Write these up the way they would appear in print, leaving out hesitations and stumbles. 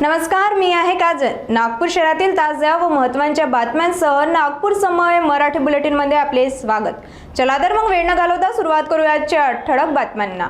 नमस्कार, मी आहे काजल। नागपूर शहरातील ताज्या व महत्त्वाच्या बातम्यांसह नागपूर समय मराठी बुलेटिन मध्ये आपले स्वागत। चला तर मग वेळ न घालवता सुरुवात करूया आजच्या ठळक बातम्यांना।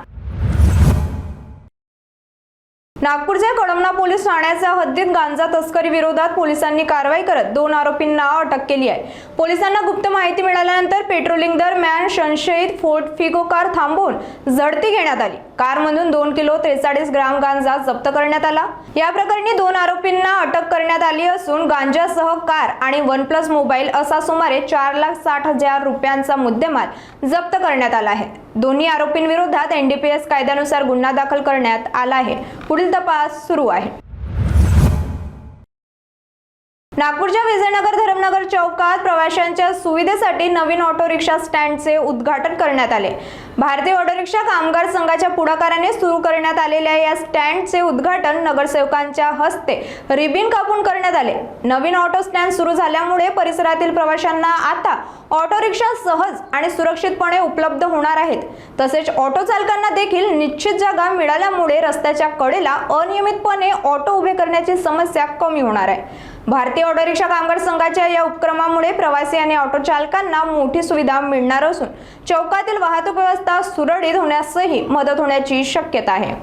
नागपूरच्या कळमना पोलीस ठाण्याच्या हद्दीत गांजा तस्करी विरोधात पोलिसांनी कारवाई करत 2 आरोपींना अटक केली आहे। पोलिसांना गुप्त माहिती मिळाल्यानंतर पेट्रोलिंग दरम्यान संशयित फोर्ड फिगो कार थांबवून झडती घेण्यात आली। कारमधून 2 किलो 43 ग्राम गांजा जप्त करण्यात आला। या प्रकरणी 2 आरोपींना अटक करण्यात आली असून गांजासह कार आणि OnePlus मोबाईल असा सुमारे 4,60,000 रुपयांचा मुद्देमाल जप्त करण्यात आला आहे। दोन्ही आरोपींविरोधात NDPS कायद्यानुसार गुन्हा दाखल करण्यात आला आहे। पुढील तपास सुरू आहे। नागपूरच्या विजयनगर धरमनगर चौकात प्रवाशांच्या सुविधेसाठी नवीन ऑटो रिक्षा स्टँडचे उद्घाटन करण्यात आले। भारतीय ऑटो रिक्षा कामगार संघाच्या पुढाकाराने सुरू करण्यात आलेल्या या स्टँडचे उद्घाटन नगरसेवकांच्या हस्ते रिबीन कापून करण्यात आले। नवीन ऑटो स्टँड सुरू झाल्यामुळे परिसरातील प्रवाशांना आता ऑटो रिक्षा सहज आणि सुरक्षितपणे उपलब्ध होणार आहेत। तसेच ऑटो चालकांना देखील निश्चित जागा मिळाल्यामुळे रस्त्याच्या कडेला अनियमितपणे ऑटो उभे करण्याची समस्या कमी होणार आहे। भारतीय ऑटो रिक्षा कामगार संघाच्या या उपक्रमामुळे प्रवासी आणि ऑटो चालकांना मोठी सुविधा मिळणार असून चौकातील वाहतूक व्यवस्था सुरळीत होण्यासही मदत होण्याची शक्यता आहे।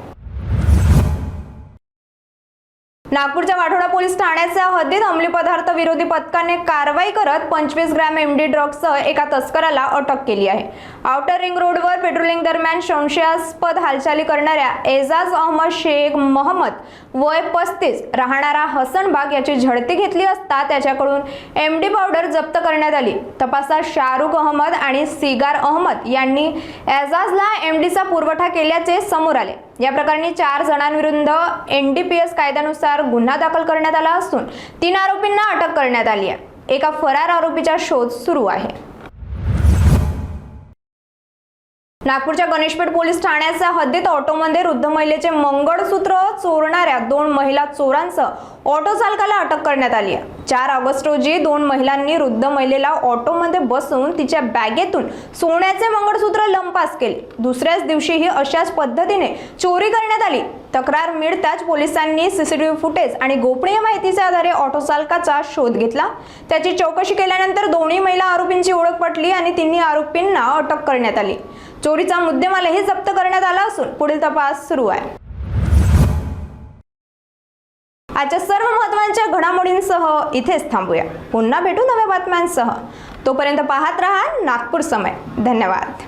नागपूरच्या वाठोडा पोलीस ठाण्याच्या हद्दीत अंमली पदार्थ विरोधी पथकाने कारवाई करत 25 ग्रॅम MD ड्रग्जसह एका तस्कराला अटक केली आहे। आउटर रिंग रोडवर पेट्रोलिंग दरम्यान संशयास्पद हालचाली करणाऱ्या एजाज अहमद शेख मोहम्मद वय 35 राहणारा हसनबाग याची झडती घेतली असता त्याच्याकडून MD पावडर जप्त करण्यात आली। तपासात शाहरुख अहमद आणि सिगार अहमद यांनी एजाजला MDचा पुरवठा केल्याचे समोर आले। या प्रकरणी 4 जणांविरुद्ध NDPS कायद्यानुसार गुन्हा दाखल करण्यात आला असून 3 आरोपींना अटक करण्यात आली आहे। एका फरार आरोपीचा शोध सुरू आहे। नागपूरच्या गणेशपेठ पोलीस ठाण्याच्या हद्दीत ऑटोमध्ये वृद्ध महिलेचे मंगळसूत्र चोरणाऱ्या 2 महिला चोरांसह ऑटो चालकाला अटक करण्यात आली आहे। 4 ऑगस्ट रोजी 2 महिलांनी वृद्ध महिलेला ऑटोमध्ये बसवून तिच्या बॅगेतून सोन्याचे मंगळसूत्र लंपास केले। दुसऱ्याच दिवशीही अशाच पद्धतीने चोरी करण्यात आली। तक्रार मिळताच पोलिसांनी CCTV फुटेज आणि गोपनीय माहितीच्या आधारे ऑटो चालकाचा शोध घेतला। त्याची चौकशी केल्यानंतर दोन्ही महिला आरोपींची ओळख पटली आणि तिन्ही आरोपींना अटक करण्यात आली। चोरीचा मुद्देमालही जप्त करण्यात आला असून पुढील तपास सुरू आहे। आजच्या सर्व महत्त्वाच्या घडामोडींसह इथेच थांबूया। पुन्हा भेटू नव्या बातम्यांसह। तोपर्यंत पाहत रहा नागपूर समय। धन्यवाद।